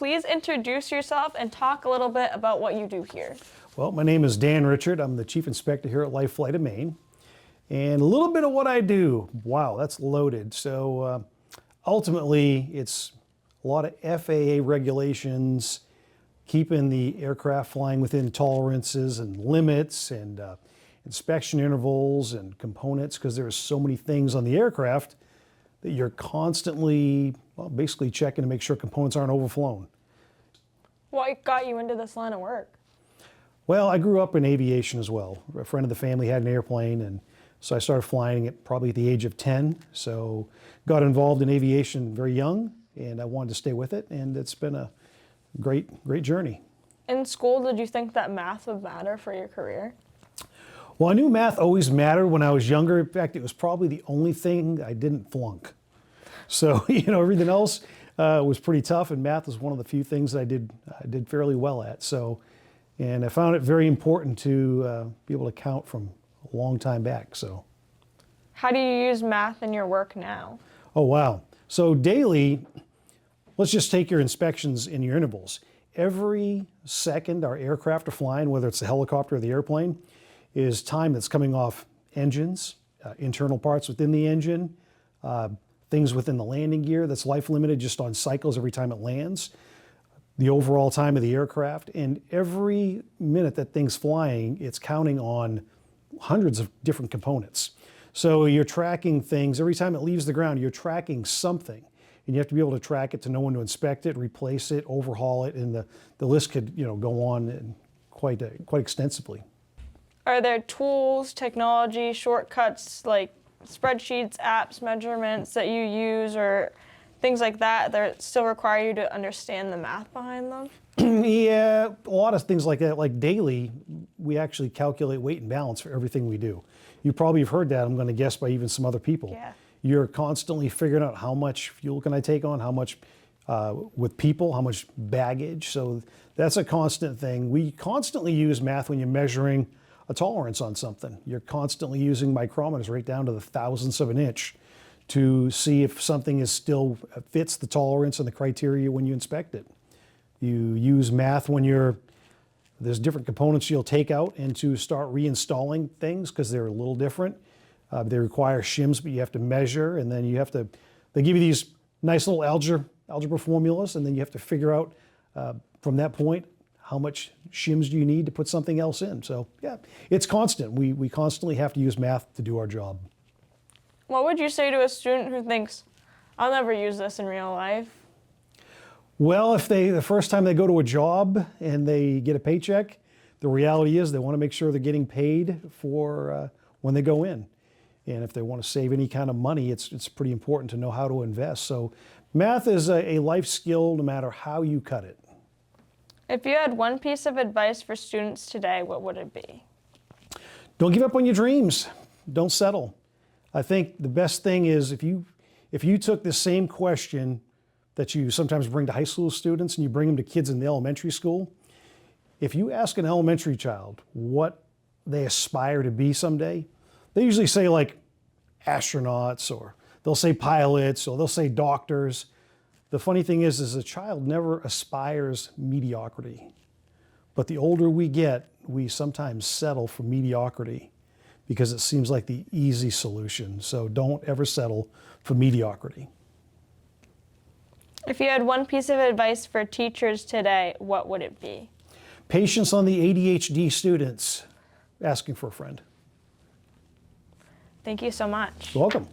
please introduce yourself and talk a little bit about what you do here? Well, my name is Dan Richard. I'm the Chief Inspector here at LifeFlight of Maine. And a little bit of what I do, wow, that's loaded. So ultimately, it's a lot of FAA regulations, keeping the aircraft flying within tolerances and limits, and inspection intervals and components, because there's so many things on the aircraft that you're constantly, well, basically checking to make sure components aren't overflown. What got you into this line of work? Well, I grew up in aviation as well. A friend of the family had an airplane, and so I started flying it probably at the age of 10. So got involved in aviation very young, and I wanted to stay with it, and it's been a great journey. In school, did you think that math would matter for your career? Well, I knew math always mattered when I was younger. In fact, it was probably the only thing I didn't flunk. So, everything else was pretty tough, and math was one of the few things that I did fairly well at. So, and I found it very important to be able to count from a long time back. So, how do you use math in your work now? Oh, wow. So daily, let's just take your inspections in your intervals. Every second our aircraft are flying, whether it's the helicopter or the airplane, is time that's coming off engines, internal parts within the engine, things within the landing gear that's life limited just on cycles every time it lands, the overall time of the aircraft, and every minute that thing's flying, it's counting on hundreds of different components. So you're tracking things. Every time it leaves the ground, you're tracking something. And you have to be able to track it to know when to inspect it, replace it, overhaul it, and the list could go on quite extensively. Are there tools, technology, shortcuts like spreadsheets, apps, measurements that you use, or things like that still require you to understand the math behind them? Yeah, a lot of things like that. Like daily, we actually calculate weight and balance for everything we do. You probably have heard that, I'm going to guess, by even some other people. Yeah. You're constantly figuring out how much fuel can I take on, how much with people, how much baggage. So that's a constant thing. We constantly use math when you're measuring a tolerance on something. You're constantly using micrometers right down to the thousandths of an inch to see if something is still fits the tolerance and the criteria when you inspect it. You use math when there's different components you'll take out and to start reinstalling things because they're a little different. They require shims, but you have to measure, and then they give you these nice little algebra formulas, and then you have to figure out from that point how much shims do you need to put something else in. So yeah, it's constant. We constantly have to use math to do our job. What would you say to a student who thinks, I'll never use this in real life? Well, if the first time they go to a job and they get a paycheck, the reality is they want to make sure they're getting paid for when they go in. And if they want to save any kind of money, it's pretty important to know how to invest. So math is a life skill no matter how you cut it. If you had one piece of advice for students today, what would it be? Don't give up on your dreams. Don't settle. I think the best thing is if you took the same question that you sometimes bring to high school students and you bring them to kids in the elementary school, if you ask an elementary child what they aspire to be someday, they usually say like astronauts, or they'll say pilots, or they'll say doctors. The funny thing is a child never aspires mediocrity. But the older we get, we sometimes settle for mediocrity because it seems like the easy solution. So don't ever settle for mediocrity. If you had one piece of advice for teachers today, what would it be? Patience on the ADHD students asking for a friend. Thank you so much. You're welcome.